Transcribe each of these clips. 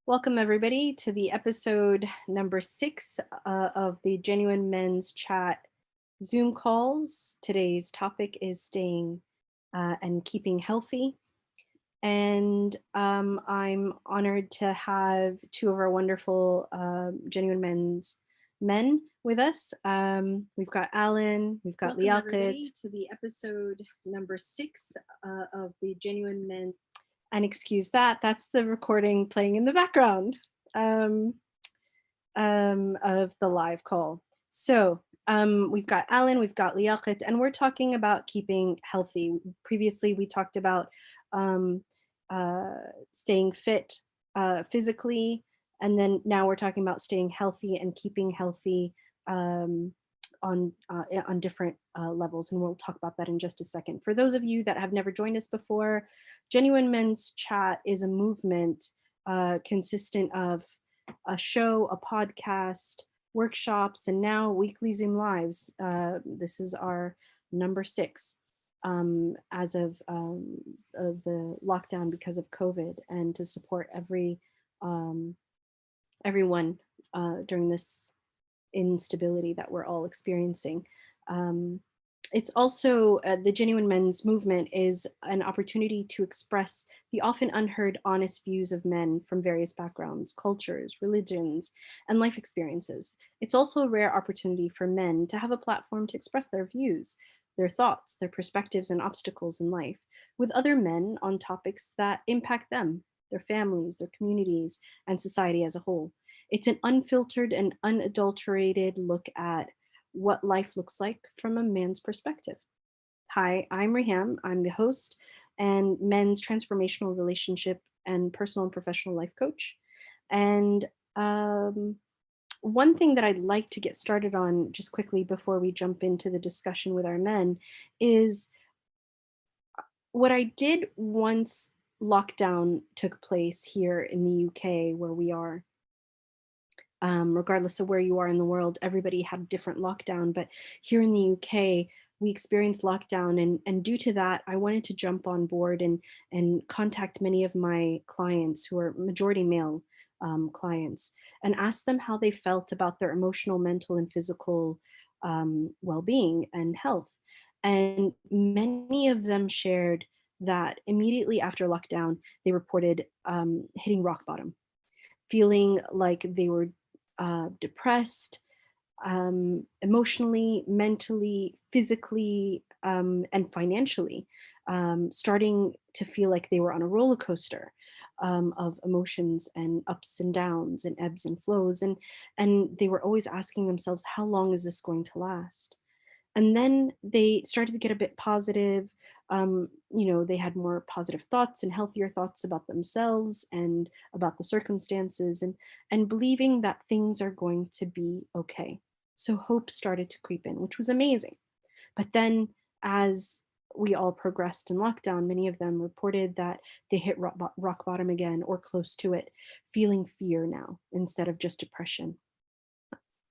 Welcome, everybody, to the episode number 6 of the Genuine Men's Chat Zoom calls. Today's topic is staying and keeping healthy. And I'm honored to have two of our wonderful Genuine Men's men with us. We've got Alan, we've got Liaquat, to the episode number 6 of the Genuine Men. And excuse that, that's the recording playing in the background of the live call. So we've got Alan, we've got Liaquat, and we're talking about keeping healthy. Previously, we talked about staying fit physically, and then now we're talking about staying healthy and keeping healthy on different levels, and we'll talk about that in just a second. For those of you that have never joined us before, Genuine Men's Chat is a movement consistent of a show, a podcast, workshops, and now weekly Zoom lives. This is our number 6 as of the lockdown because of COVID, and to support everyone during this instability that we're all experiencing. It's also the Genuine Men's movement is an opportunity to express the often unheard honest views of men from various backgrounds, cultures, religions, and life experiences. It's also a rare opportunity for men to have a platform to express their views, their thoughts, their perspectives, and obstacles in life with other men on topics that impact them, their families, their communities, and society as a whole. It's an unfiltered and unadulterated look at what life looks like from a man's perspective. Hi, I'm Reham. I'm the host and men's transformational relationship and personal and professional life coach. And one thing that I'd like to get started on just quickly before we jump into the discussion with our men is what I did once lockdown took place here in the UK where we are. Regardless of where you are in the world, everybody had a different lockdown. But here in the UK, we experienced lockdown. And due to that, I wanted to jump on board and contact many of my clients who are majority male clients and ask them how they felt about their emotional, mental, and physical well-being and health. And many of them shared that immediately after lockdown, they reported hitting rock bottom, feeling like they were depressed, emotionally, mentally, physically, and financially, starting to feel like they were on a roller coaster of emotions and ups and downs and ebbs and flows. And they were always asking themselves, how long is this going to last? And then they started to get a bit positive. They had more positive thoughts and healthier thoughts about themselves and about the circumstances, and believing that things are going to be okay. So hope started to creep in, which was amazing. But then as we all progressed in lockdown, many of them reported that they hit rock bottom again or close to it, feeling fear now instead of just depression,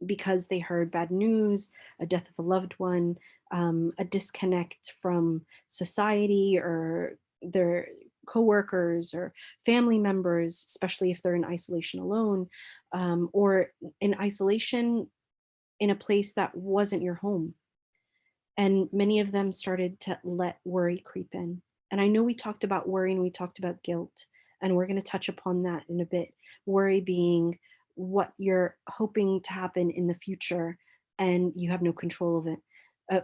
because they heard bad news, a death of a loved one, a disconnect from society or their coworkers or family members, especially if they're in isolation alone, or in isolation in a place that wasn't your home. And many of them started to let worry creep in. And I know we talked about worry and we talked about guilt, and we're going to touch upon that in a bit. Worry being what you're hoping to happen in the future and you have no control of it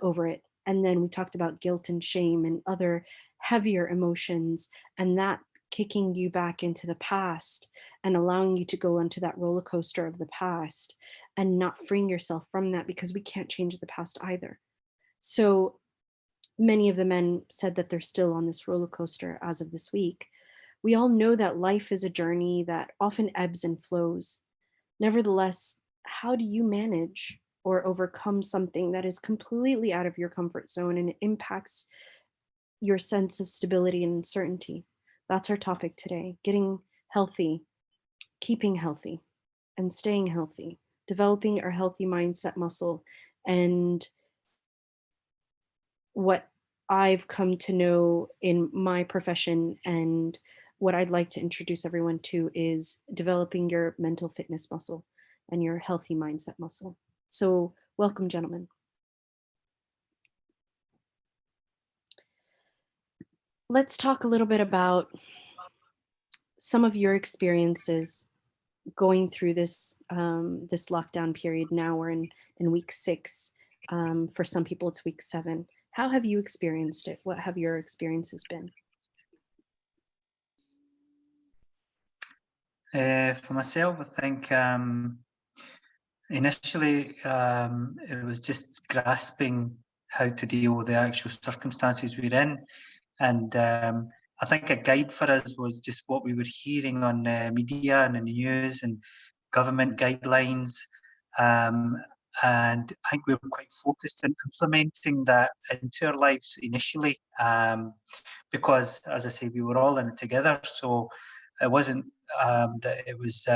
over it. And then we talked about guilt and shame and other heavier emotions, and that kicking you back into the past and allowing you to go onto that roller coaster of the past and not freeing yourself from that, because we can't change the past either. So many of the men said that they're still on this roller coaster as of this week. We all know that life is a journey that often ebbs and flows. Nevertheless, how do you manage or overcome something that is completely out of your comfort zone and it impacts your sense of stability and certainty? That's our topic today: getting healthy, keeping healthy, and staying healthy, developing our healthy mindset muscle. And what I've come to know in my profession and what I'd like to introduce everyone to is developing your mental fitness muscle and your healthy mindset muscle. So, welcome, gentlemen. Let's talk a little bit about some of your experiences going through this lockdown period. Now we're in week 6. For some people, it's week 7. How have you experienced it? What have your experiences been? For myself, I think initially it was just grasping how to deal with the actual circumstances we're in, and I think a guide for us was just what we were hearing on media and in the news and government guidelines. And I think we were quite focused on implementing that into our lives initially, because, as I say, we were all in it together. So it wasn't that it was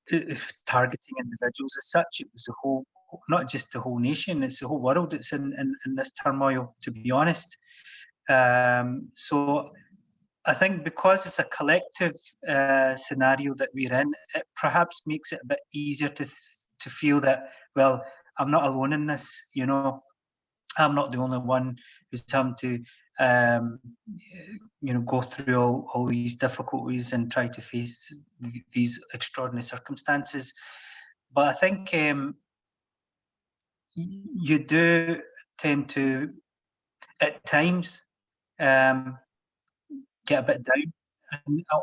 if targeting individuals as such. It was the whole, not just the whole nation, it's the whole world that's in this turmoil, to be honest. So I think because it's a collective scenario that we're in, it perhaps makes it a bit easier to feel that, well, I'm not alone in this, you know. I'm not the only one who's having to, go through all these difficulties and try to face these extraordinary circumstances. But I think you do tend to, at times, get a bit down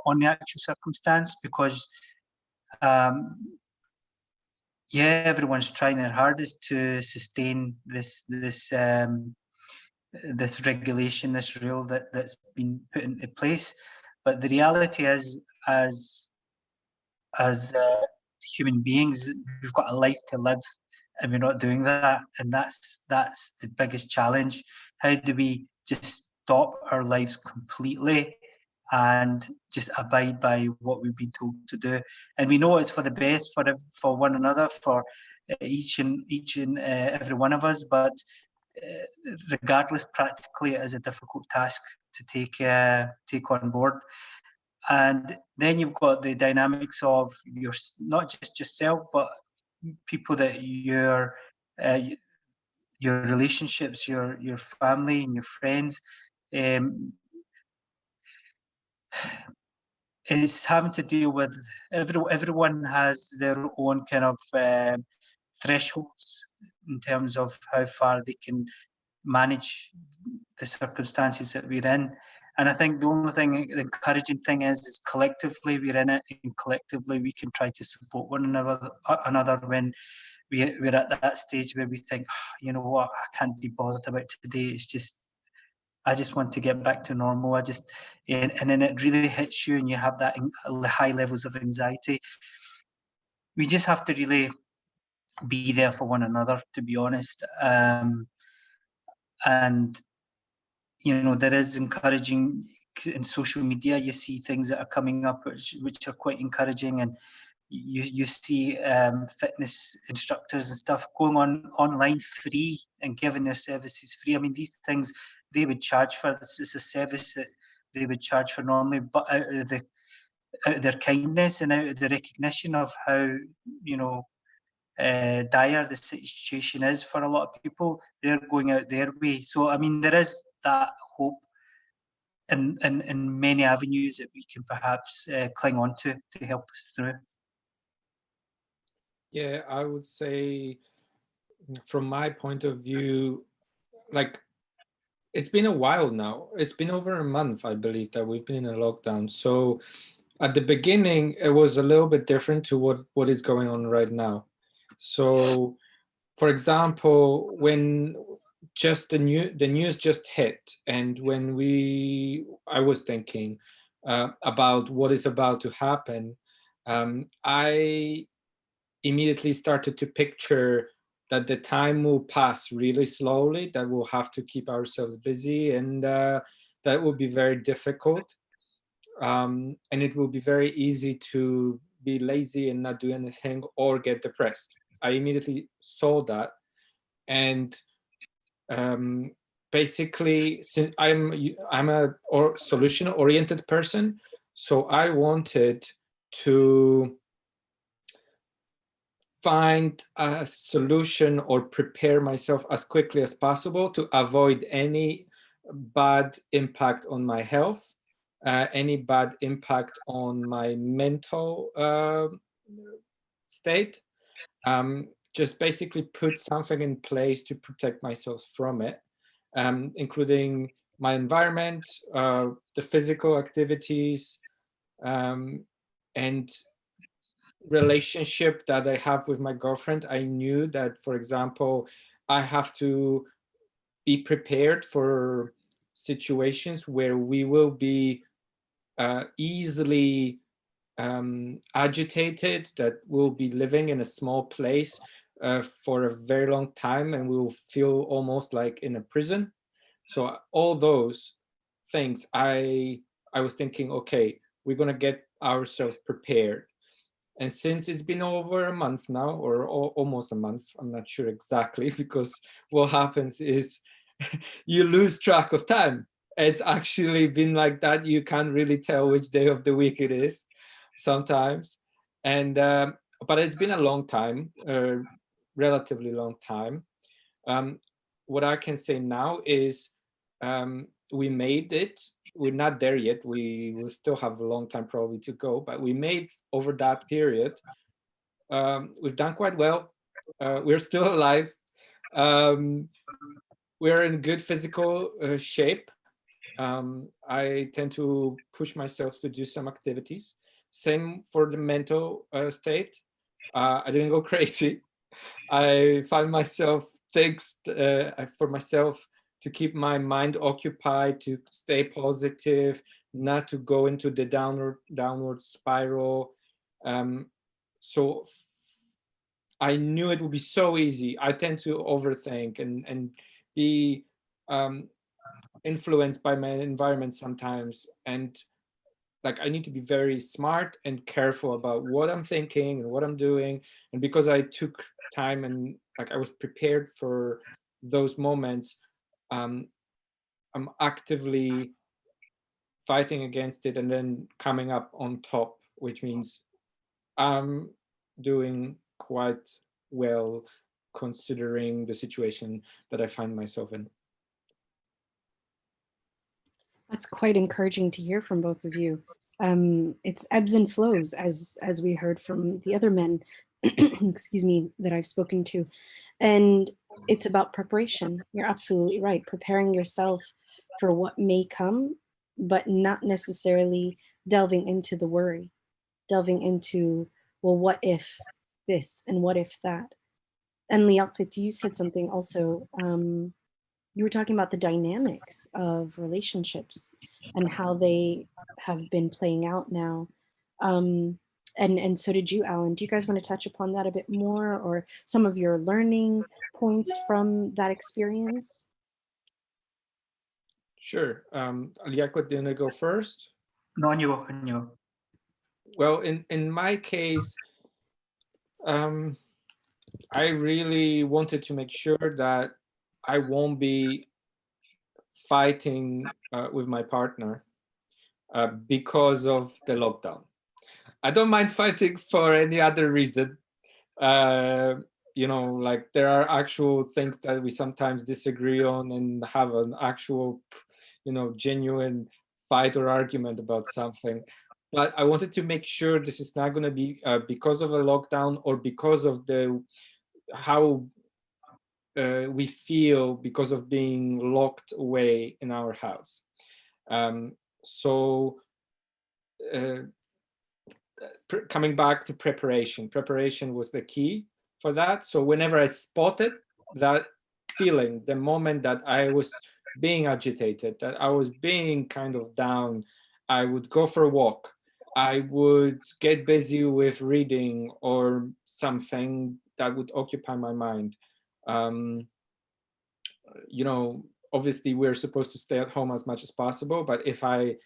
on the actual circumstance, because everyone's trying their hardest to sustain this regulation, this rule that's been put into place. But the reality is, as human beings, we've got a life to live, and we're not doing that. And that's the biggest challenge. How do we just stop our lives completely and just abide by what we've been told to do? And we know it's for the best for one another, for each and every one of us. But regardless, practically, it is a difficult task to take on board. And then you've got the dynamics of not just yourself, but people that your relationships, your family and your friends. It's having to deal with everyone has their own kind of thresholds in terms of how far they can manage the circumstances that we're in. And I think the encouraging thing is collectively we're in it, and collectively we can try to support one another when we're at that stage where we think, you know what, I can't be bothered about today. It's just, I just want to get back to normal. And then it really hits you, and you have that high levels of anxiety. We just have to really be there for one another, to be honest. And there is encouraging in social media. You see things that are coming up which are quite encouraging, and you see fitness instructors and stuff going online free and giving their services free. I mean, these things they would charge for. This is a service that they would charge for normally, but out of their kindness and out of the recognition of how dire the situation is for a lot of people, they're going out their way. So I mean, there is that hope in many avenues that we can perhaps cling on to help us through. Yeah, I would say from my point of view, like, it's been a while now. It's been over a month, I believe, that we've been in a lockdown. So at the beginning, it was a little bit different to what is going on right now. So, for example, when just the news just hit, and when I was thinking about what is about to happen, I immediately started to picture that the time will pass really slowly, that we'll have to keep ourselves busy, and that will be very difficult. And it will be very easy to be lazy and not do anything or get depressed. I immediately saw that. And basically, since I'm a solution oriented person, so I wanted to find a solution or prepare myself as quickly as possible to avoid any bad impact on my health, any bad impact on my mental state. Just basically put something in place to protect myself from it, including my environment, the physical activities, and relationship that I have with my girlfriend. I knew that, for example, I have to be prepared for situations where we will be easily agitated, that we'll be living in a small place for a very long time, and we'll feel almost like in a prison. So all those things, I was thinking, okay, we're gonna get ourselves prepared. And since it's been over a month now, or almost a month, I'm not sure exactly, because what happens is you lose track of time. It's actually been like that. You can't really tell which day of the week it is sometimes. And but it's been a long time, relatively long time. Um, what I can say now is we made it. We're not there yet. We will still have a long time probably to go, but we made over that period. We've done quite well. We're still alive. Um, we're in good physical shape. I tend to push myself to do some activities. Same for the mental state. I didn't go crazy. I find myself things for myself to keep my mind occupied, to stay positive, not to go into the downward spiral. Um, so I knew it would be so easy. I tend to overthink and be influenced by my environment sometimes, and like I need to be very smart and careful about what I'm thinking and what I'm doing. And because I took time and like I was prepared for those moments, I'm actively fighting against it and then coming up on top, which means I'm doing quite well considering the situation that I find myself in. That's quite encouraging to hear from both of you. It's ebbs and flows, as we heard from the other men, excuse me, that I've spoken to, and it's about preparation. You're absolutely right. Preparing yourself for what may come, but not necessarily delving into the worry, delving into, well, what if this and what if that? And Liaqit, you said something also. You were talking about the dynamics of relationships and how they have been playing out now. And so did you, Alan. Do you guys want to touch upon that a bit more, or some of your learning points from that experience? Sure. Liaqut, do you want to go first? No, on you go, on you go. Well, in my case, I really wanted to make sure that I won't be fighting with my partner because of the lockdown. I don't mind fighting for any other reason. You know, like there are actual things that we sometimes disagree on and have an actual, you know, genuine fight or argument about something. But I wanted to make sure this is not going to be because of a lockdown or because of the how we feel because of being locked away in our house. So coming back to preparation was the key for that. So whenever I spotted that feeling, the moment that I was being agitated, that I was being kind of down, I would go for a walk. I would get busy with reading or something that would occupy my mind. You know, obviously we're supposed to stay at home as much as possible, but if I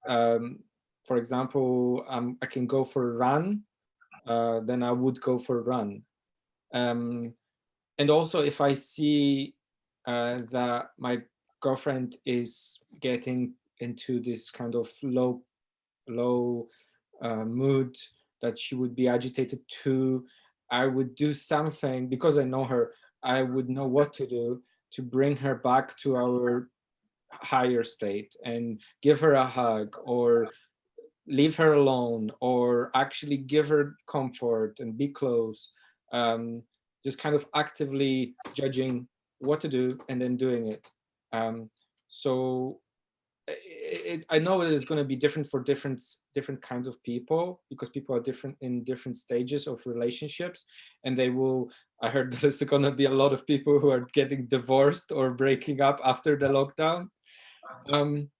for example, I can go for a run, then I would go for a run. And also if I see that my girlfriend is getting into this kind of low mood, that she would be agitated too, I would do something, because I know her, I would know what to do to bring her back to our higher state, and give her a hug, or leave her alone, or actually give her comfort and be close. um, just kind of actively judging what to do and then doing it. So I know it is going to be different for different kinds of people, because people are different in different stages of relationships, and they will. I heard there's going to be a lot of people who are getting divorced or breaking up after the lockdown. Um,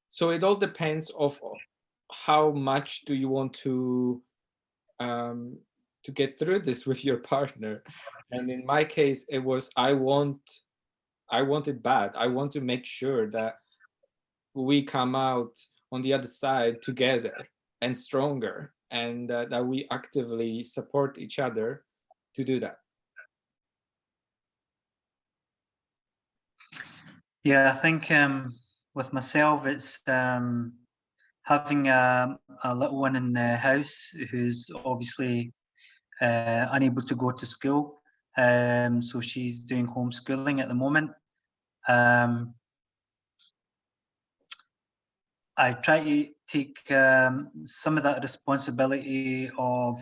so it all depends of how much do you want um, to get through this with your partner. And in my case, it was I want it bad. I want to make sure that we come out on the other side together and stronger, and that we actively support each other to do that. Yeah, I think with myself, it's having a little one in the house who's obviously unable to go to school. So she's doing homeschooling at the moment. I try to take some of that responsibility of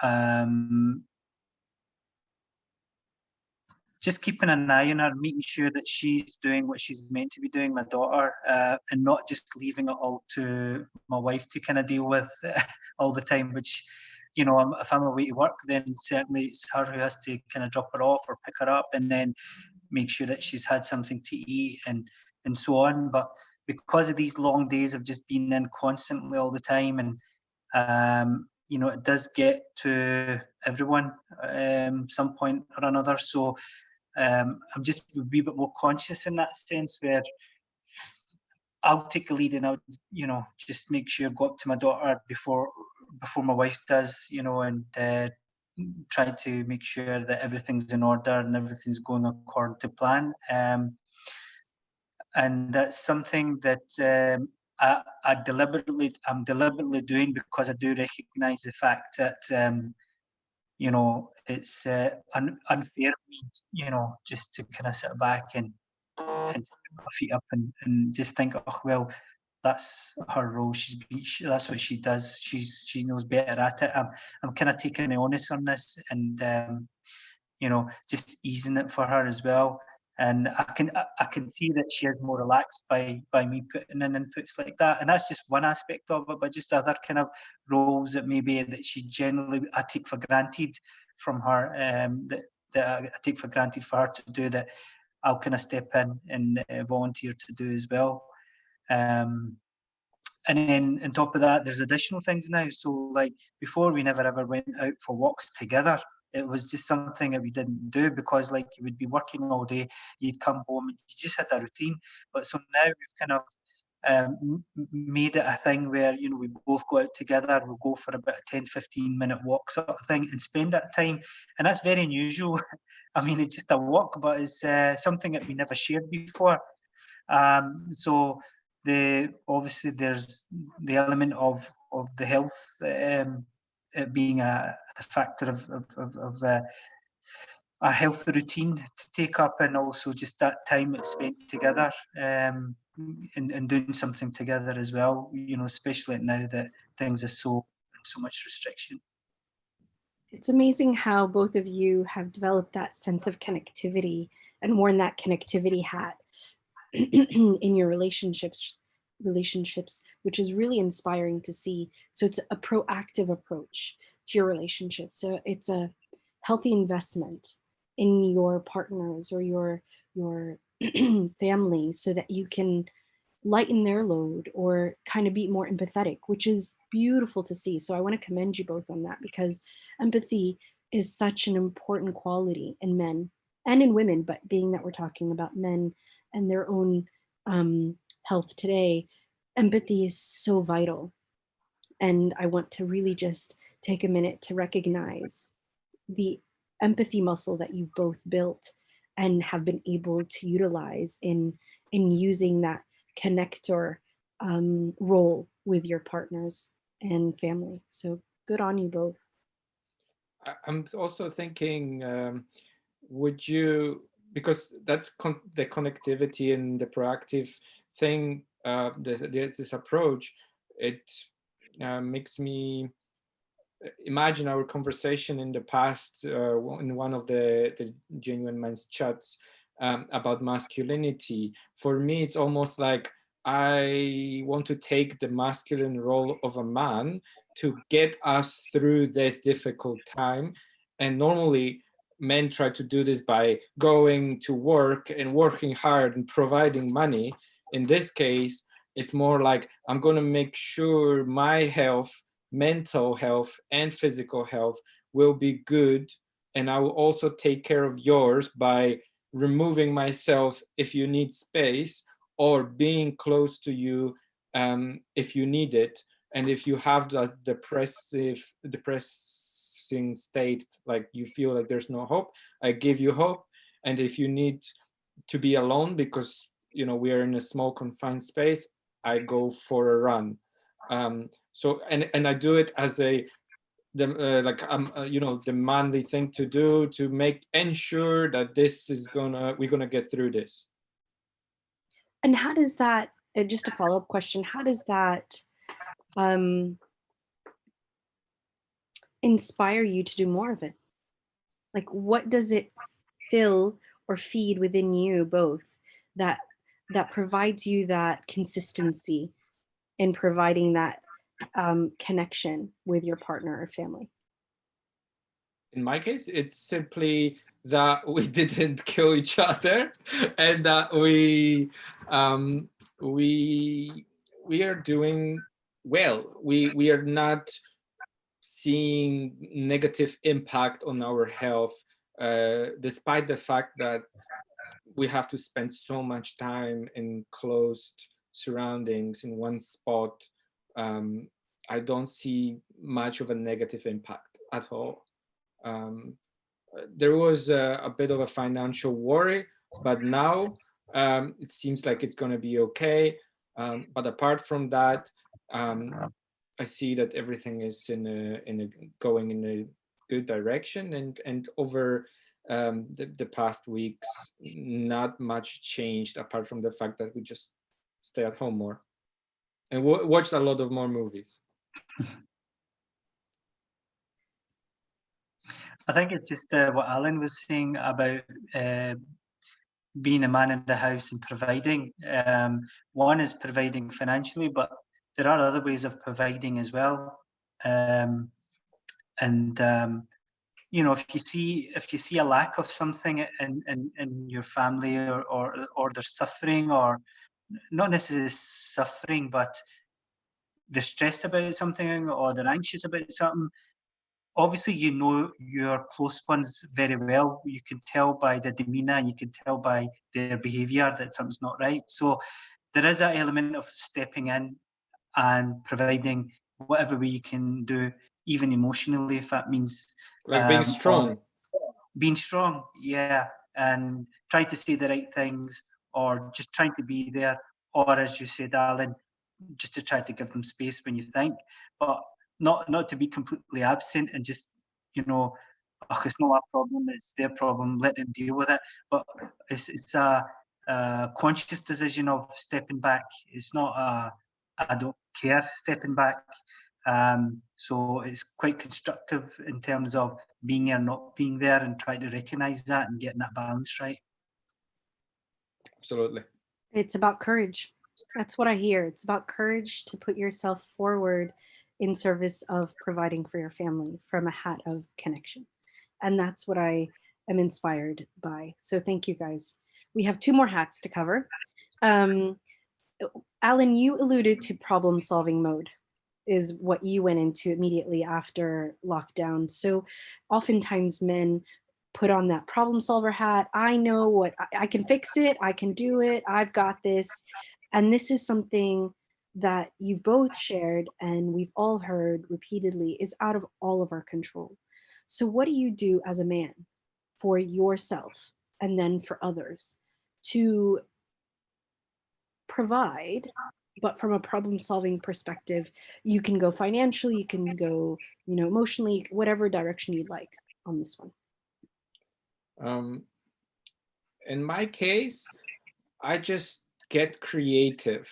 um, just keeping an eye on her, making sure that she's doing what she's meant to be doing, my daughter, and not just leaving it all to my wife to kind of deal with all the time, which, you know, if I'm away to work, then certainly it's her who has to kind of drop her off or pick her up, and then make sure that she's had something to eat and so on. But because of these long days of just being in constantly all the time, and you know, it does get to everyone some point or another. So I'm just a wee bit more conscious in that sense, where I'll take the lead and I'll, you know, just make sure I go up to my daughter before my wife does, you know, and try to make sure that everything's in order and everything's going according to plan. And that's something that I'm deliberately doing, because I do recognise the fact that you know, it's unfair of me, you know, just to kind of sit back and put my feet up and just think, oh well, that's her role. That's what she does. She knows better at it. I'm kind of taking the onus on this, and you know, just easing it for her as well. And I can see that she is more relaxed by me putting in inputs like that. And that's just one aspect of it, but just other kind of roles that maybe that she generally I take for granted from her, that I take for granted for her to do, that I'll kind of step in and volunteer to do as well. And then on top of that, there's additional things now. So like before, we never ever went out for walks together. It was just something that we didn't do, because like you would be working all day, you'd come home, and you just had a routine. But so now we've kind of made it a thing where, you know, we both go out together, we'll go for about a 10-15 minute walk sort of thing and spend that time. And that's very unusual. I mean, it's just a walk, but it's something that we never shared before. So obviously there's the element of the health, it being a factor of a healthy routine to take up, and also just that time that's spent together, and doing something together as well. You know, especially now that things are so much restriction. It's amazing how both of you have developed that sense of connectivity and worn that connectivity hat in your relationships, which is really inspiring to see. So it's a proactive approach to your relationship. So it's a healthy investment in your partners or your family, so that you can lighten their load or kind of be more empathetic, which is beautiful to see. So I want to commend you both on that, because empathy is such an important quality in men and in women, but being that we're talking about men and their own health today, empathy is so vital. And I want to really just take a minute to recognize the empathy muscle that you've both built, and have been able to utilize in using that connector role with your partners and family. So good on you both. I'm also thinking, would you, because that's the connectivity and the proactive thing, this approach, it makes me imagine our conversation in the past, in one of the Genuine Minds chats, about masculinity. For me, it's almost like I want to take the masculine role of a man to get us through this difficult time. And normally, men try to do this by going to work and working hard and providing money. In this case, it's more like I'm going to make sure my health, mental health and physical health will be good, and I will also take care of yours by removing myself if you need space, or being close to you if you need it. And if you have that depressing state, like you feel like there's no hope, I give you hope. And if you need to be alone because we are in a small confined space, I go for a run. So and I do it as the manly thing to do, to ensure that we're gonna get through this. And how does that, just a follow-up question, how does that inspire you to do more of it? Like, what does it fill or feed within you both that provides you that consistency in providing that connection with your partner or family? In my case, it's simply that we didn't kill each other, and that we are doing well. We are not seeing negative impact on our health, despite the fact that we have to spend so much time in closed surroundings in one spot. I don't see much of a negative impact at all. There was a bit of a financial worry, but now it seems like it's going to be okay. But apart from that, I see that everything is going in a good direction, and over the past weeks, not much changed apart from the fact that we just stay at home more and watched a lot of more movies. I think it's just what Alan was saying about being a man in the house and providing. One is providing financially, but there are other ways of providing as well. If you see a lack of something in your family, or they're suffering, or not necessarily suffering, but they're stressed about something, or they're anxious about something, obviously you know your close ones very well. You can tell by their demeanour, and you can tell by their behaviour that something's not right. So there is that element of stepping in and providing whatever way you can do, even emotionally, if that means like being strong. Being strong, yeah, and try to say the right things, or just trying to be there, or as you said, Alan, just to try to give them space when you think, but not to be completely absent and just, it's not our problem, it's their problem, let them deal with it. But it's a conscious decision of stepping back. It's not a I don't care stepping back. So it's quite constructive in terms of being there, not being there, and trying to recognize that and getting that balance right. Absolutely. It's about courage. That's what I hear. It's about courage to put yourself forward in service of providing for your family from a hat of connection. And that's what I am inspired by. So thank you, guys. We have 2 more hats to cover. Alan, you alluded to problem solving mode is what you went into immediately after lockdown. So oftentimes men put on that problem solver hat. I know what I can fix it. I can do it. I've got this. And this is something that you've both shared and we've all heard repeatedly is out of all of our control. So what do you do as a man for yourself and then for others to provide. But from a problem solving perspective, you can go financially, you can go, emotionally, whatever direction you'd like on this one. In my case, I just get creative.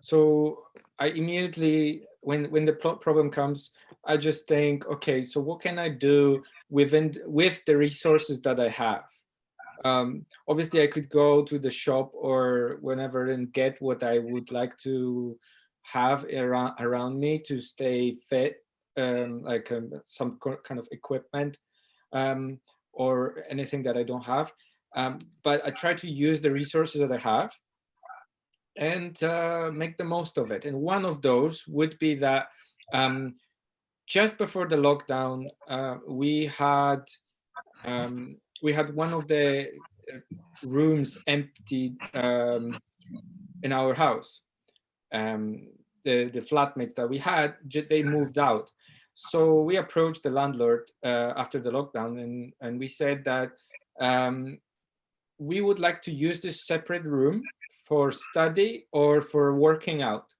So I immediately, when the problem comes, I just think, okay, so what can I do with the resources that I have? Obviously, I could go to the shop or whenever and get what I would like to have around me to stay fit, like some kind of equipment, or anything that I don't have. But I try to use the resources that I have and make the most of it. And one of those would be that just before the lockdown, we had one of the rooms empty in our house. The flatmates that we had, they moved out. So we approached the landlord after the lockdown, and we said that we would like to use this separate room for study or for working out,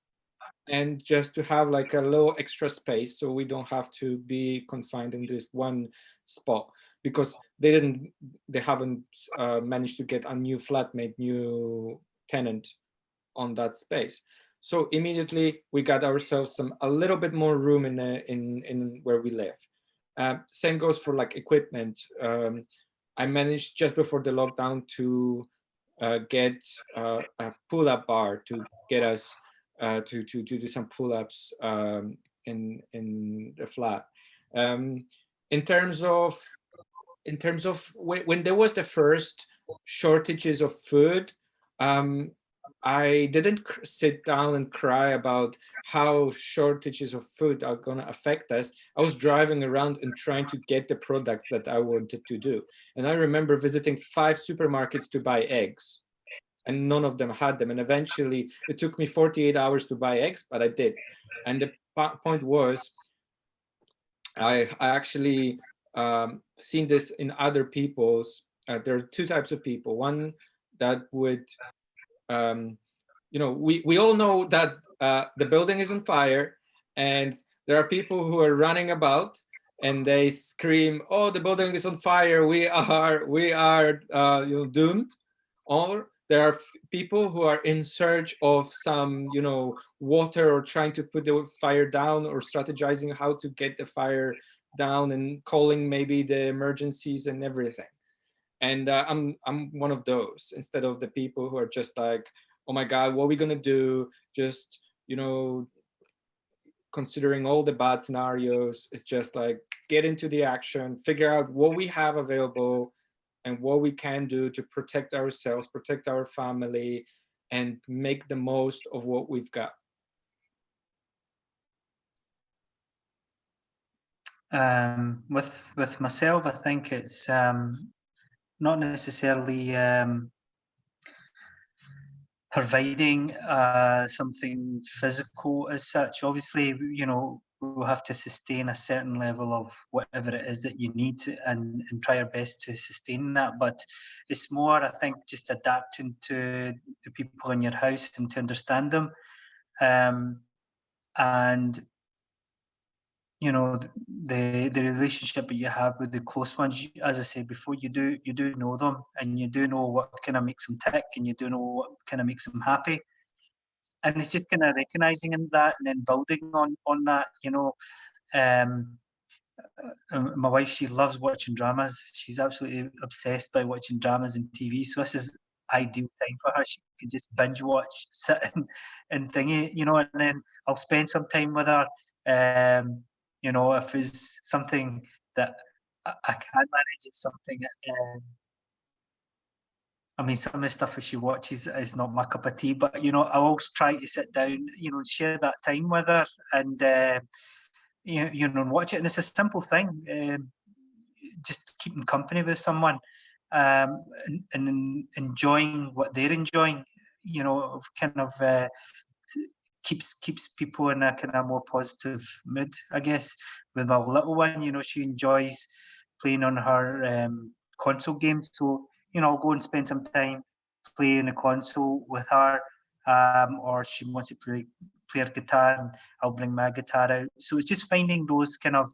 and just to have like a little extra space so we don't have to be confined in this one spot, because they haven't managed to get a new flatmate, new tenant on that space. So immediately we got ourselves a little bit more room in where we live. Same goes for like equipment. I managed just before the lockdown to get a pull-up bar to get us to do some pull-ups in the flat. In terms of when there was the first shortages of food, I didn't sit down and cry about how shortages of food are going to affect us. I was driving around and trying to get the products that I wanted to do. And I remember visiting 5 supermarkets to buy eggs, and none of them had them. And eventually it took me 48 hours to buy eggs, but I did. And the point was, I actually seen this in other people's, there are 2 types of people. One that would, we all know that the building is on fire, and there are people who are running about and they scream, "Oh, the building is on fire! We are doomed." Or there are people who are in search of some, water, or trying to put the fire down, or strategizing how to get the fire down, and calling maybe the emergencies and everything. And I'm one of those, instead of the people who are just like, "Oh my God, what are we gonna do?" Just considering all the bad scenarios. It's just like, get into the action, figure out what we have available and what we can do to protect ourselves, protect our family, and make the most of what we've got. With myself, I think it's not necessarily providing something physical as such. Obviously, we'll have to sustain a certain level of whatever it is that you need and try our best to sustain that. But it's more, I think, just adapting to the people in your house and to understand them. And the relationship that you have with the close ones, as I said before, you do know them, and you do know what kind of makes them tick, and you do know what kind of makes them happy. And it's just kind of recognizing in that and then building on that. My wife, she loves watching dramas. She's absolutely obsessed by watching dramas and TV. So this is ideal time for her. She can just binge watch, sit and thingy, and then I'll spend some time with her. If it's something that I can manage, it's something that, some of the stuff that she watches is not my cup of tea, but I always try to sit down, share that time with her, and and watch it. And it's a simple thing, just keeping company with someone, and enjoying what they're enjoying. Kind of keeps people in a kind of more positive mood, I guess. With my little one, she enjoys playing on her console games. So, I'll go and spend some time playing the console with her, or she wants to play her guitar, and I'll bring my guitar out. So it's just finding those kind of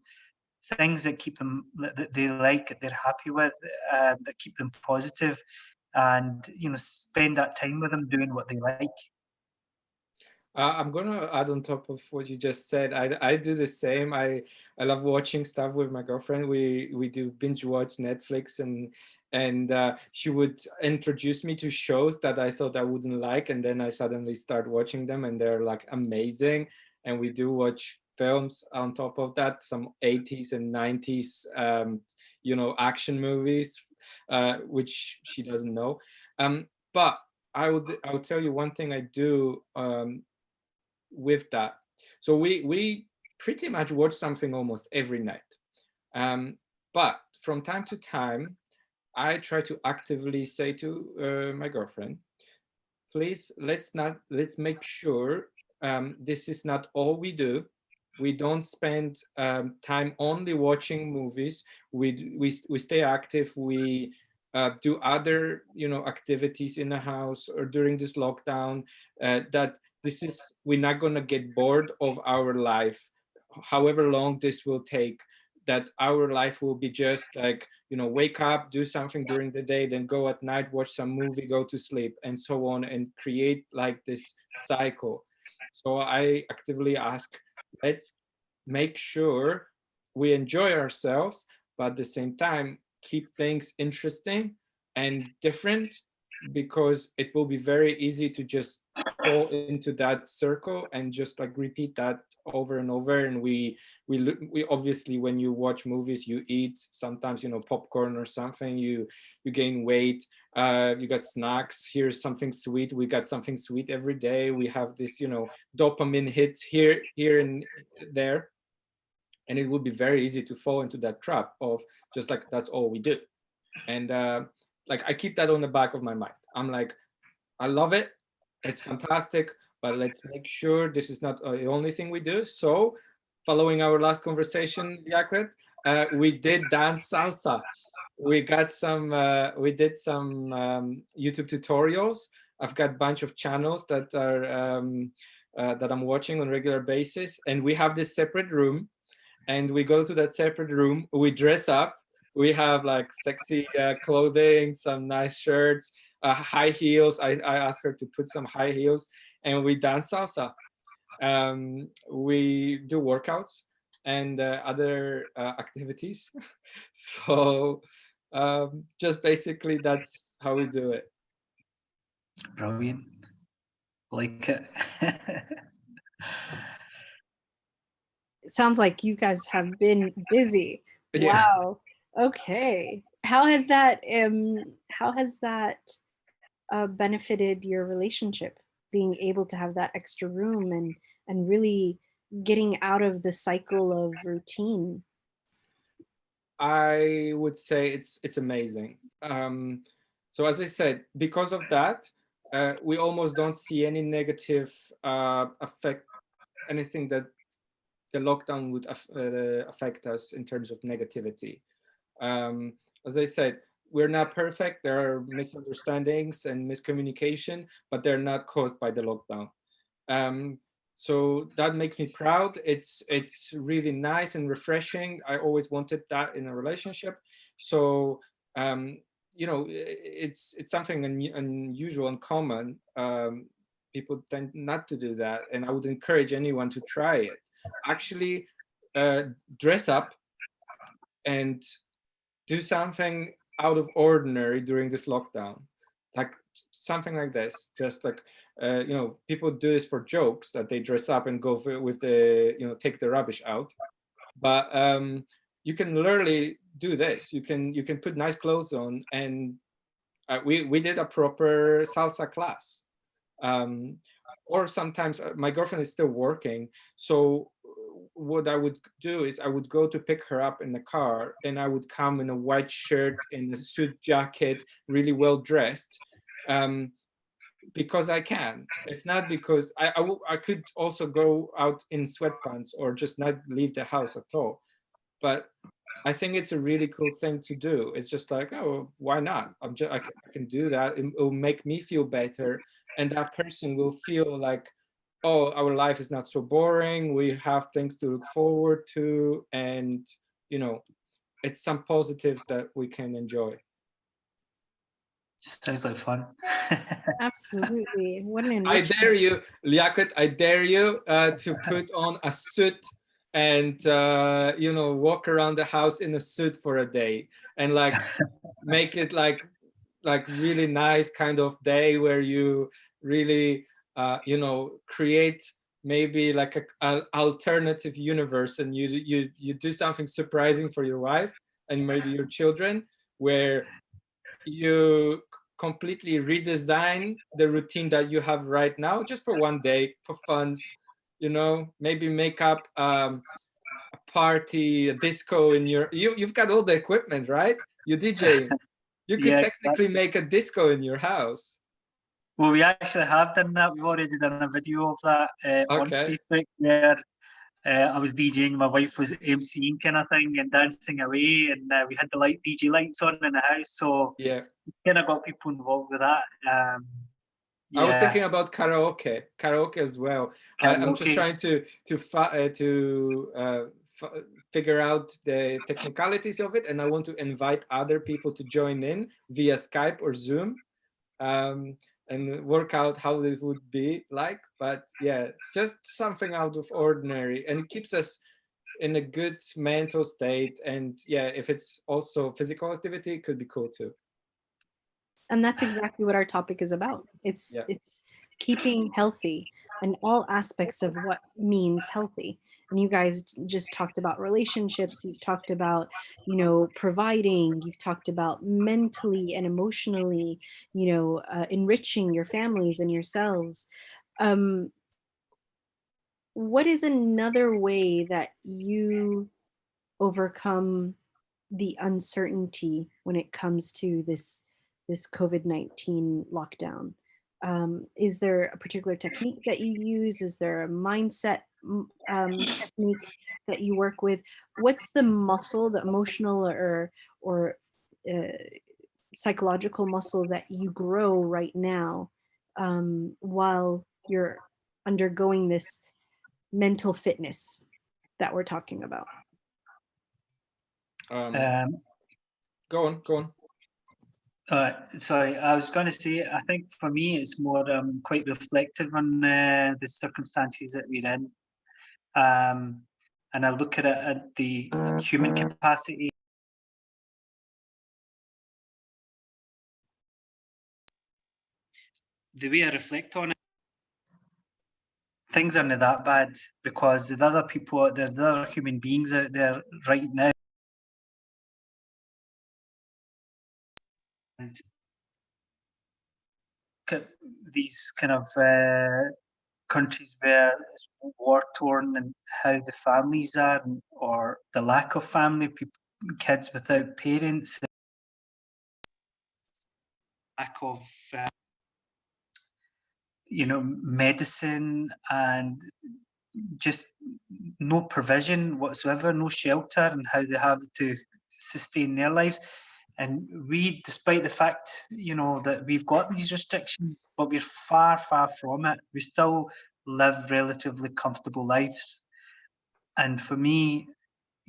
things that keep them, that they like, that they're happy with, that keep them positive, and spend that time with them doing what they like. I'm gonna add on top of what you just said. I do the same. I love watching stuff with my girlfriend. We do binge watch Netflix, and she would introduce me to shows that I thought I wouldn't like, and then I suddenly start watching them, and they're like amazing. And we do watch films on top of that, some 80s and 90s, action movies, which she doesn't know. But I would tell you one thing I do. With that, so we pretty much watch something almost every night, but from time to time I try to actively say to my girlfriend, please, let's make sure this is not all we do. We don't spend time only watching movies. We stay active. We do other activities in the house or during this lockdown. That this is, we're not going to get bored of our life, however long this will take. That our life will be just like, wake up, do something during the day, then go at night, watch some movie, go to sleep, and so on, and create like this cycle. So I actively ask, let's make sure we enjoy ourselves, but at the same time keep things interesting and different, because it will be very easy to just fall into that circle and just like repeat that over and over. And we obviously, when you watch movies, you eat sometimes popcorn or something, you gain weight, you got snacks, here's something sweet, we got something sweet every day, we have this dopamine hit here and there, and it would be very easy to fall into that trap of just like that's all we do. And like I keep that on the back of my mind. I'm like, I love it, it's fantastic, but let's make sure this is not the only thing we do. So following our last conversation, Yakret, we did dance salsa. We got some we did some YouTube tutorials. I've got a bunch of channels that are that I'm watching on a regular basis, and we have this separate room, and we go to that separate room, we dress up, we have like sexy clothing, some nice shirts, high heels. I asked her to put some high heels, and we dance salsa. We do workouts and other activities. So just basically that's how we do it. Brilliant. Like it. It sounds like you guys have been busy. Yeah. Wow. Okay. How has that benefited your relationship, being able to have that extra room and really getting out of the cycle of routine? I would say it's amazing. So as I said, because of that, we almost don't see any negative effect, anything that the lockdown would affect us in terms of negativity. As I said, we're not perfect. There are misunderstandings and miscommunication, but they're not caused by the lockdown. So that makes me proud. It's really nice and refreshing. I always wanted that in a relationship. So it's something unusual and common. People tend not to do that, and I would encourage anyone to try it. Actually, dress up and do something out of ordinary during this lockdown, like something like this. Just like people do this for jokes, that they dress up and go with the take the rubbish out. But you can literally do this. You can put nice clothes on, and we did a proper salsa class. Or sometimes my girlfriend is still working, so what I would do is I would go to pick her up in the car, and I would come in a white shirt and a suit jacket, really well dressed, because I can. It's not because I could also go out in sweatpants or just not leave the house at all. But I think it's a really cool thing to do. It's just like, oh, why not? I can do that. It will make me feel better, and that person will feel like, oh, our life is not so boring. We have things to look forward to, and you know, it's some positives that we can enjoy. Sounds like fun. Absolutely. What an I enrichment. dare you, Liaquat, I dare you to put on a suit and walk around the house in a suit for a day, and like make it like really nice kind of day where you really create maybe like a alternative universe, and you do something surprising for your wife and maybe your children, where you completely redesign the routine that you have right now just for one day for funs, maybe make up a party, a disco in you've got all the equipment, right? You DJ. You could Yeah, technically make a disco in your house. well, we actually have done that. We've already done a video of that on Okay. Facebook where I was DJing, my wife was MCing kind of thing and dancing away, and we had the DJ lights on in the house, so Yeah. kind of got people involved with that. I was Yeah, thinking about karaoke as well. I'm just karaoke. trying to figure out the technicalities of it, and I want to invite other people to join in via Skype or Zoom, and work out how it would be like. But yeah, just something out of ordinary, and it keeps us in a good mental state. And yeah, if it's also physical activity, it could be cool too. And that's exactly what our topic is about. Yeah. It's keeping healthy and all aspects of what means healthy. And you guys just talked about relationships, you've talked about, providing, you've talked about mentally and emotionally, enriching your families and yourselves. What is another way that you overcome the uncertainty when it comes to this COVID-19 lockdown? Is there a particular technique that you use? Is there a mindset technique that you work with? What's the muscle, the emotional or uh, psychological muscle that you grow right now while you're undergoing this mental fitness that we're talking about? Go on. Sorry, I was going to say, I think for me it's more quite reflective on the circumstances that we're in. And I look at it at the human capacity. The way I reflect on it, things aren't that bad, because the other people, the other human beings out there right now, and look at these kind of countries where it's war torn, and how the families are, or the lack of family, people, kids without parents, lack of medicine, and just no provision whatsoever, no shelter, and how they have to sustain their lives. And we, despite the fact, that we've got these restrictions, but we're far, far from it. We still live relatively comfortable lives. And for me,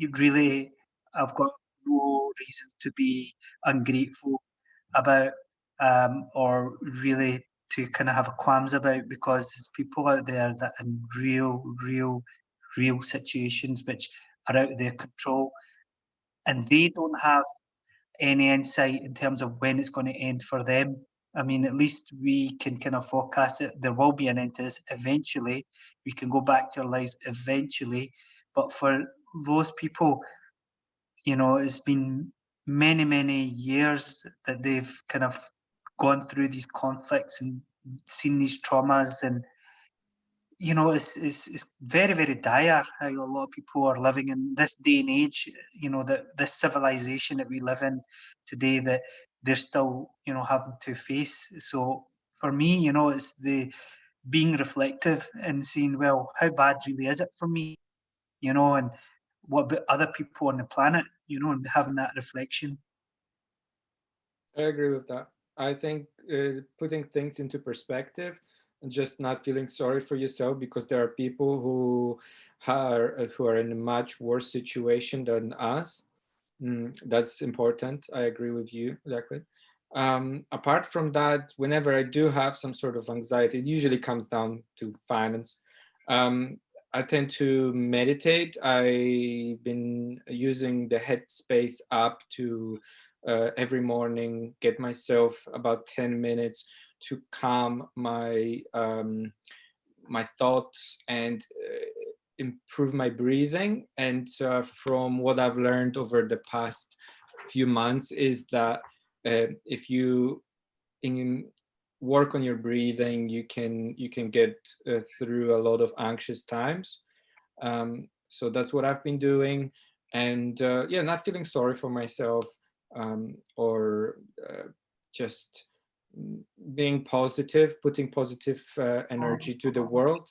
I've got no reason to be ungrateful about, or really to kind of have qualms about, because there's people out there that are in real situations which are out of their control, and they don't have any insight in terms of when it's going to end for them. I mean, at least we can kind of forecast it. There will be an end to this eventually. We can go back to our lives eventually. But for those people, it's been many, many years that they've kind of gone through these conflicts and seen these traumas, and it's very, very dire how a lot of people are living in this day and age, that this civilization that we live in today, that they're still, having to face. So for me, it's the being reflective and seeing, well, how bad really is it for me? And what about other people on the planet, and having that reflection. I agree with that. I think putting things into perspective and just not feeling sorry for yourself, because there are people who are in a much worse situation than us. That's important. I agree with you, Lachlan. Apart from that, whenever I do have some sort of anxiety, it usually comes down to finance. I tend to meditate. I've been using the Headspace app to every morning get myself about 10 minutes to calm my thoughts and improve my breathing. And from what I've learned over the past few months is that if you work on your breathing, you can get through a lot of anxious times. So that's what I've been doing, and yeah, not feeling sorry for myself, or just being positive, putting positive energy to the world.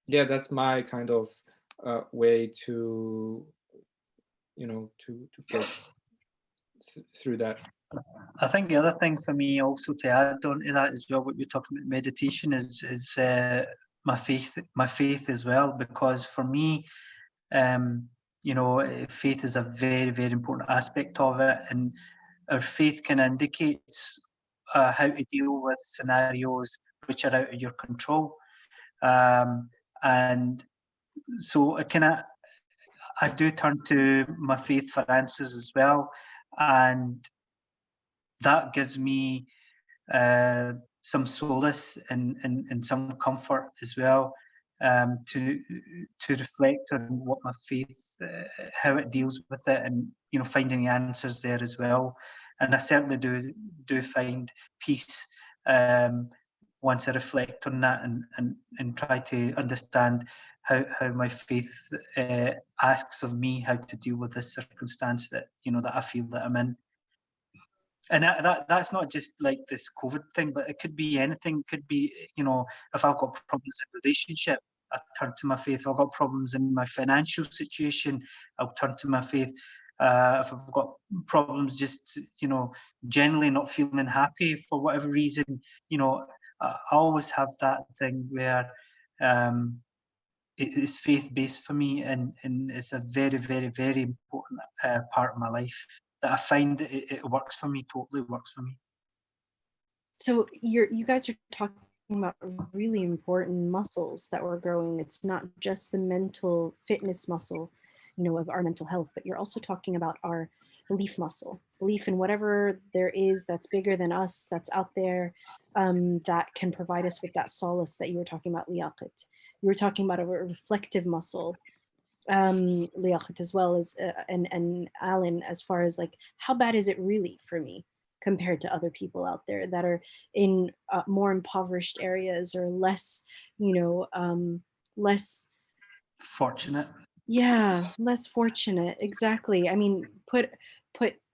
Yeah, that's my kind of way to get through that. I think the other thing for me also to add on to that as well, what you're talking about meditation is my faith as well, because for me, faith is a very, very important aspect of it, and our faith can indicate how to deal with scenarios which are out of your control, and so I do turn to my faith for answers as well, and that gives me some solace and some comfort as well, to reflect on what my faith, how it deals with it, and finding the answers there as well. And I certainly do find peace once I reflect on that and try to understand how my faith asks of me how to deal with this circumstance that that I feel that I'm in. And that's not just like this COVID thing, but it could be anything. It could be, if I've got problems in relationship, I turn to my faith. If I've got problems in my financial situation, I'll turn to my faith. If I've got problems just, generally not feeling happy for whatever reason, I always have that thing where it is faith-based for me, and it's a very, very, very important part of my life that I find it works for me, totally works for me. So you guys are talking about really important muscles that we're growing. It's not just the mental fitness muscle, of our mental health, but you're also talking about our belief muscle, belief in whatever there is that's bigger than us, that's out there, that can provide us with that solace that you were talking about, Liaqat. You were talking about a reflective muscle, Liaqat, as well as and Alan, as far as like, how bad is it really for me compared to other people out there that are in more impoverished areas, or less, less fortunate. Yeah, less fortunate. Exactly. I mean, put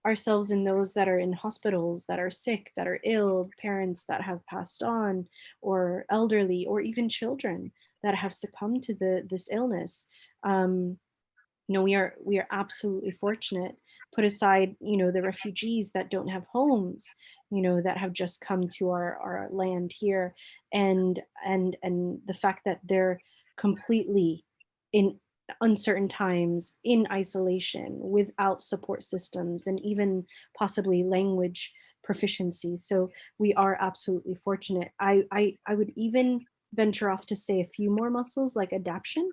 ourselves in those that are in hospitals, that are sick, that are ill, parents that have passed on, or elderly, or even children that have succumbed to this illness. We are absolutely fortunate. Put aside, the refugees that don't have homes, that have just come to our land here, and the fact that they're completely in uncertain times, in isolation, without support systems, and even possibly language proficiency. So we are absolutely fortunate. I would even venture off to say a few more muscles, like adaptation,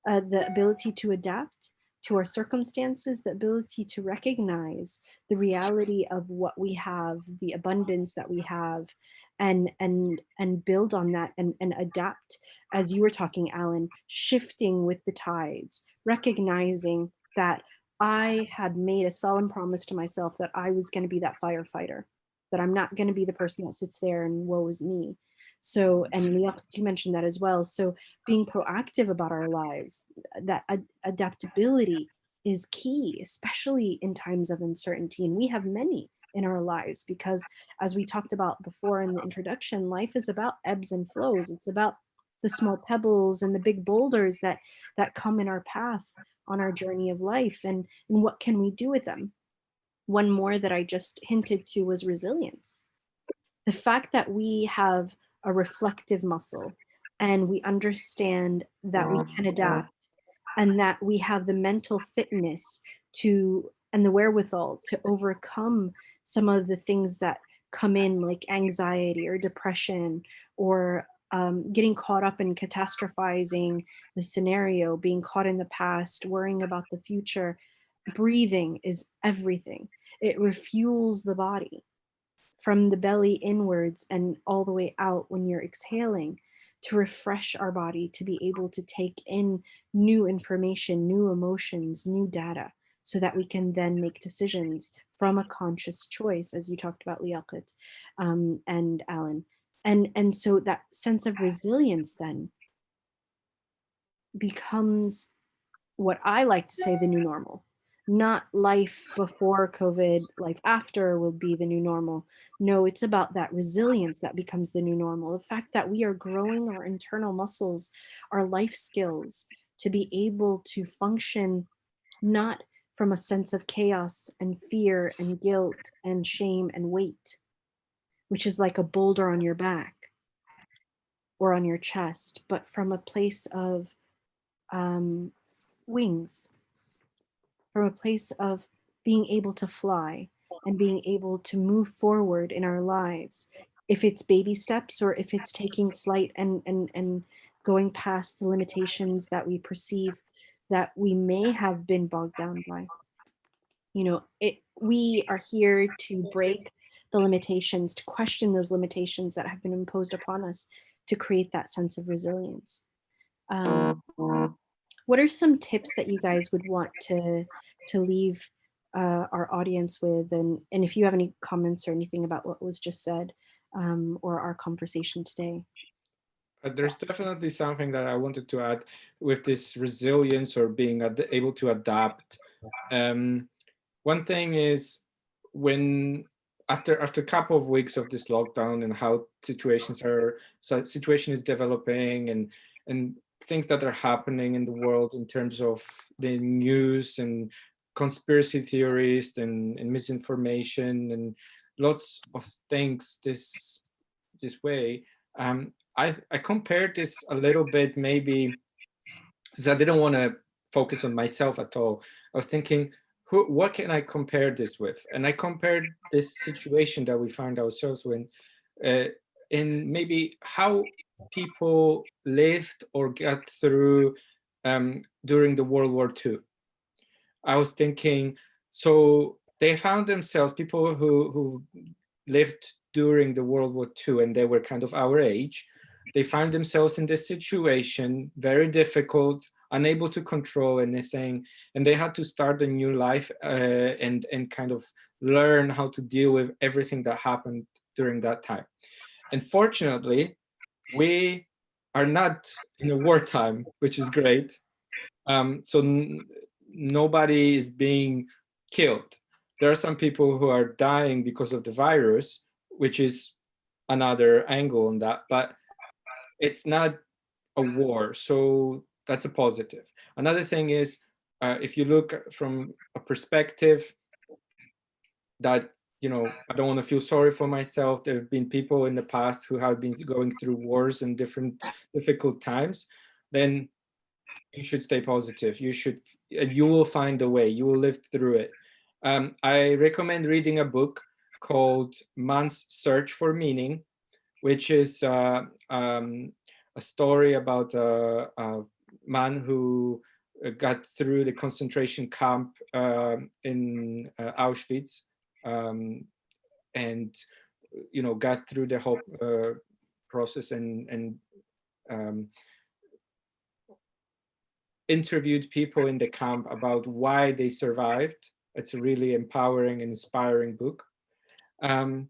the ability to adapt to our circumstances, the ability to recognize the reality of what we have, the abundance that we have, and build on that, and adapt, as you were talking, Alan, shifting with the tides, recognizing that I had made a solemn promise to myself that I was going to be that firefighter, that I'm not going to be the person that sits there and woe is me. So, and you mentioned that as well. So being proactive about our lives, that adaptability is key, especially in times of uncertainty. And we have many in our lives, because as we talked about before in the introduction, life is about ebbs and flows. It's about the small pebbles and the big boulders that come in our path on our journey of life, and what can we do with them? One more that I just hinted to was resilience. The fact that we have a reflective muscle and we understand that we can adapt, and that we have the mental fitness to, and the wherewithal to overcome some of the things that come in, like anxiety or depression, or getting caught up in catastrophizing the scenario, being caught in the past, worrying about the future. Breathing is everything. It refuels the body from the belly inwards and all the way out when you're exhaling, to refresh our body to be able to take in new information, new emotions, new data, so that we can then make decisions from a conscious choice, as you talked about, Liaquat, and Alan. And so that sense of resilience then becomes what I like to say the new normal. Not life before COVID, life after will be the new normal. No, it's about that resilience that becomes the new normal. The fact that we are growing our internal muscles, our life skills, to be able to function not from a sense of chaos and fear and guilt and shame and weight, which is like a boulder on your back or on your chest, but from a place of wings, from a place of being able to fly and being able to move forward in our lives, if it's baby steps or if it's taking flight and going past the limitations that we perceive that we may have been bogged down by. You know, we are here to break the limitations, to question those limitations that have been imposed upon us, to create that sense of resilience. What are some tips that you guys would want to leave our audience with? And if you have any comments or anything about what was just said, or our conversation today. There's definitely something that I wanted to add with this resilience or being able to adapt. One thing is, when after a couple of weeks of this lockdown and how situation is developing, and things that are happening in the world in terms of the news and conspiracy theories and misinformation and lots of things this way, I compared this a little bit, maybe, because I didn't want to focus on myself at all. I was thinking, what can I compare this with? And I compared this situation that we found ourselves in maybe how people lived or got through during the World War II. I was thinking, so they found themselves, people who lived during the World War II and they were kind of our age, they found themselves in this situation, very difficult, unable to control anything, and they had to start a new life and kind of learn how to deal with everything that happened during that time. And fortunately, we are not in a wartime, which is great. So nobody is being killed. There are some people who are dying because of the virus, which is another angle on that, but it's not a war. So that's a positive. Another thing is, if you look from a perspective that, I don't want to feel sorry for myself. There have been people in the past who have been going through wars and different difficult times, then you should stay positive. You will find a way. You will live through it. I recommend reading a book called Man's Search for Meaning, which is a story about a man who got through the concentration camp in Auschwitz, and got through the whole process and interviewed people in the camp about why they survived. It's a really empowering and inspiring book. And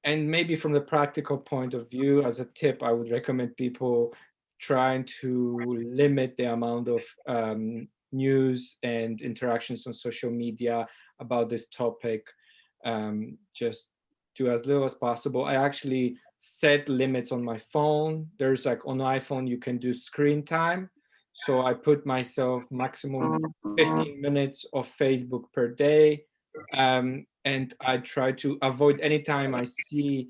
maybe from the practical point of view, as a tip, I would recommend people trying to limit the amount of news and interactions on social media about this topic. Just to as little as possible. I actually set limits on my phone. There's like on iPhone, you can do screen time. So I put myself maximum 15 minutes of Facebook per day. And I try to avoid anytime I see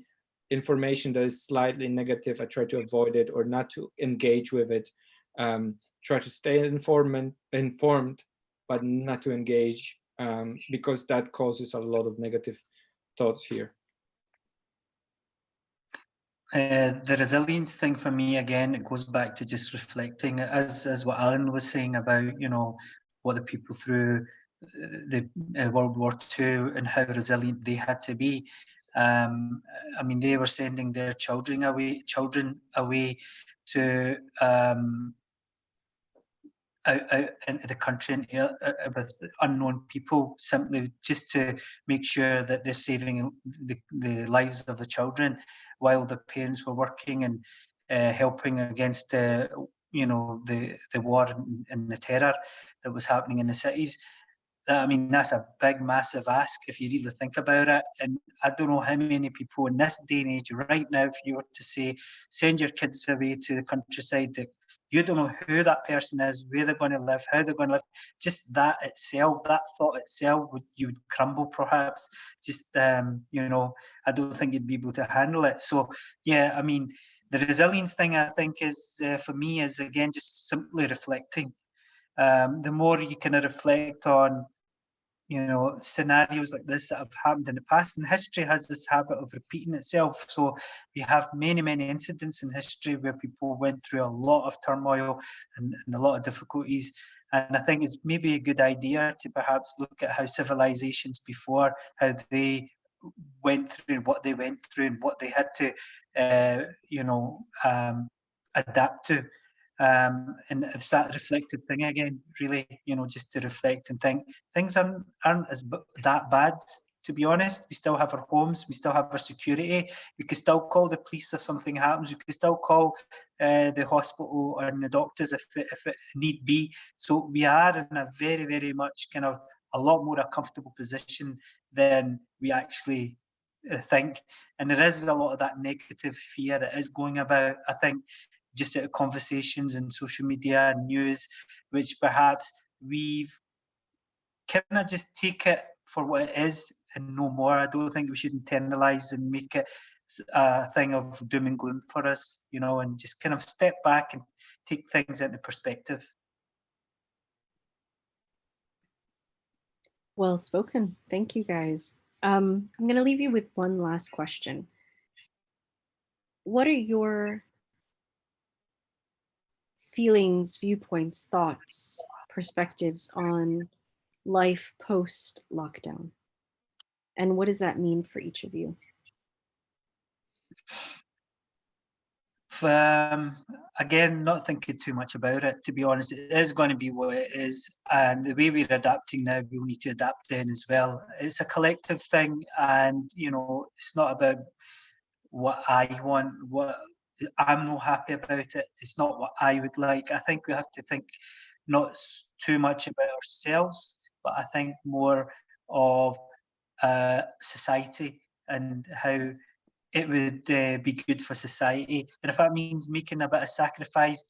information that is slightly negative, I try to avoid it or not to engage with it. Try to stay informed, but not to engage, because that causes a lot of negative thoughts here. The resilience thing for me, again, it goes back to just reflecting, as what Alan was saying about, you know, what the people through the World War II and how resilient they had to be. I mean, they were sending their children away to out into the country and with unknown people, simply just to make sure that they're saving the lives of the children while the parents were working and helping against you know, the war and the terror that was happening in the cities. I mean, that's a big, massive ask if you really think about it. And I don't know how many people in this day and age right now, if you were to say, send your kids away to the countryside, that you don't know who that person is, where they're going to live, how they're going to live. Just that itself, that thought itself, you would crumble perhaps. Just, you know, I don't think you'd be able to handle it. So, yeah, I mean, the resilience thing, I think, is for me, is again, just simply reflecting. The more you kind of reflect on, you know, scenarios like this that have happened in the past, and history has this habit of repeating itself. So we have many, many incidents in history where people went through a lot of turmoil and a lot of difficulties. And I think it's maybe a good idea to perhaps look at how civilizations before, how they went through what they went through and what they had to, you know, adapt to. And it's that reflective thing again, really, you know, just to reflect and think things aren't as that bad, to be honest. We still have our homes, we still have our security. We could still call the police if something happens. We could still call the hospital and the doctors if it need be. So we are in a very, very much kind of a lot more a comfortable position than we actually think. And there is a lot of that negative fear that is going about, I think, just out of conversations and social media and news, which perhaps we've kind of just take it for what it is and no more. I don't think we should internalize and make it a thing of doom and gloom for us, you know, and just kind of step back and take things into perspective. Well spoken. Thank you, guys. I'm going to leave you with one last question. What are your feelings, viewpoints, thoughts, perspectives on life post lockdown? And what does that mean for each of you? Again, not thinking too much about it, to be honest. It is going to be what it is, and the way we're adapting now, we'll need to adapt then as well. It's a collective thing, and you know, it's not about what I want, what I'm not happy about it. It's not what I would like. I think we have to think not too much about ourselves, but I think more of society and how it would be good for society. And if that means making a bit of sacrifice,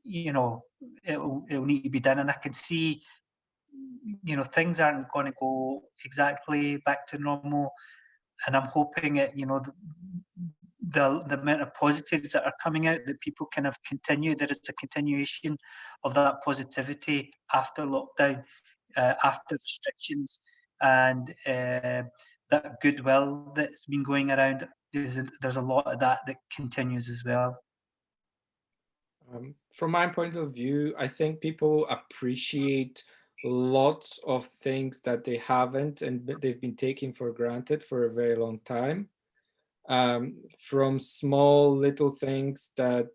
you know, it'll need to be done. And I can see, you know, things aren't going to go exactly back to normal. And I'm hoping it, you know, the amount of positives that are coming out, that people kind of continue, that it's a continuation of that positivity after lockdown, after restrictions, and that goodwill that's been going around. There's a lot of that continues as well. From my point of view, I think people appreciate lots of things that they haven't and they've been taking for granted for a very long time. From small little things that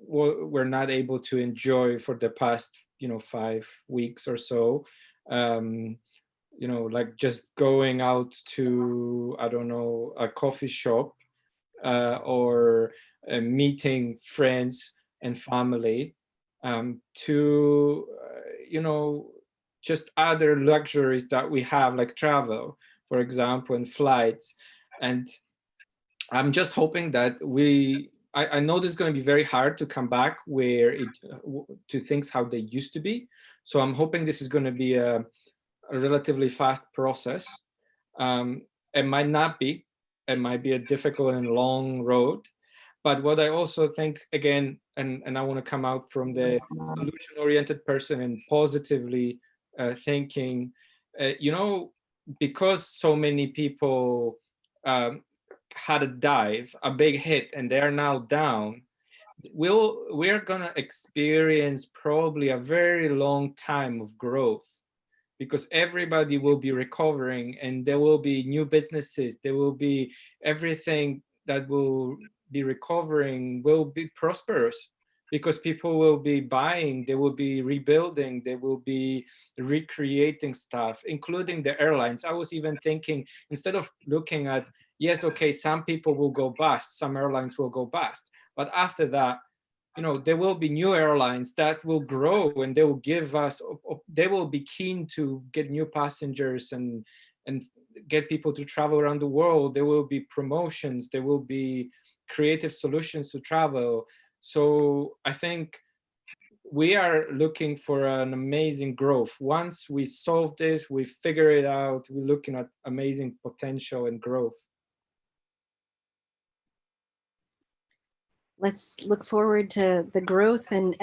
we're not able to enjoy for the past 5 weeks or so. Like just going out to, I don't know, a coffee shop or meeting friends and family, to just other luxuries that we have, like travel. for example, in flights. And I'm just hoping that I know this is going to be very hard to come back to things how they used to be. So I'm hoping this is going to be a relatively fast process. It might not be. It might be a difficult and long road. But what I also think, again, and I want to come out from the solution-oriented person and positively thinking, because so many people had a dive, a big hit, and they're now down, we're gonna experience probably a very long time of growth, because everybody will be recovering, and there will be new businesses, there will be everything that will be recovering will be prosperous, because people will be buying, they will be rebuilding, they will be recreating stuff, including the airlines. I was even thinking, instead of looking at, yes, okay, some people will go bust, some airlines will go bust, but after that, there will be new airlines that will grow, and they will they will be keen to get new passengers and get people to travel around the world. There will be promotions, there will be creative solutions to travel. So I think we are looking for an amazing growth. Once we solve this, we figure it out, we're looking at amazing potential and growth. Let's look forward to the growth, and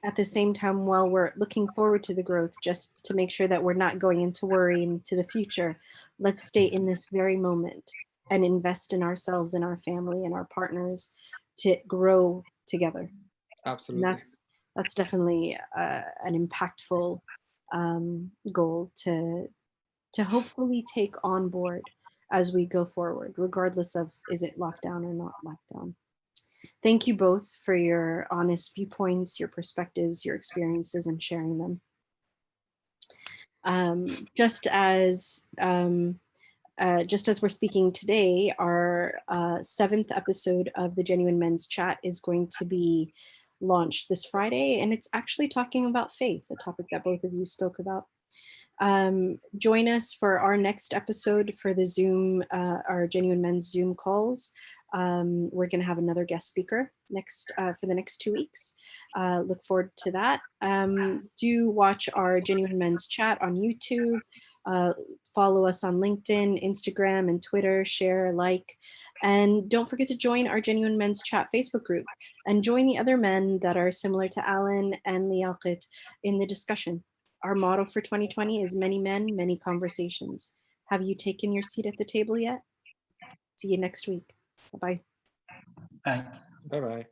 at the same time, while we're looking forward to the growth, just to make sure that we're not going into worry into the future, let's stay in this very moment and invest in ourselves and our family and our partners to grow together. Absolutely. And that's definitely an impactful goal to hopefully take on board as we go forward, regardless of is it lockdown or not lockdown. Thank you both for your honest viewpoints, your perspectives, your experiences, and sharing them. Just as we're speaking today, our 7th episode of the Genuine Men's Chat is going to be launched this Friday, and it's actually talking about faith, a topic that both of you spoke about. Join us for our next episode for the Zoom, our Genuine Men's Zoom calls. We're going to have another guest speaker for the next 2 weeks. Look forward to that. Do watch our Genuine Men's Chat on YouTube. Follow us on LinkedIn, Instagram, and Twitter. Share, like, and don't forget to join our Genuine Men's Chat Facebook group and join the other men that are similar to Alan and Liaqat in the discussion. Our motto for 2020 is many men, many conversations. Have you taken your seat at the table yet? See you next week. Bye-bye. Bye. Bye-bye.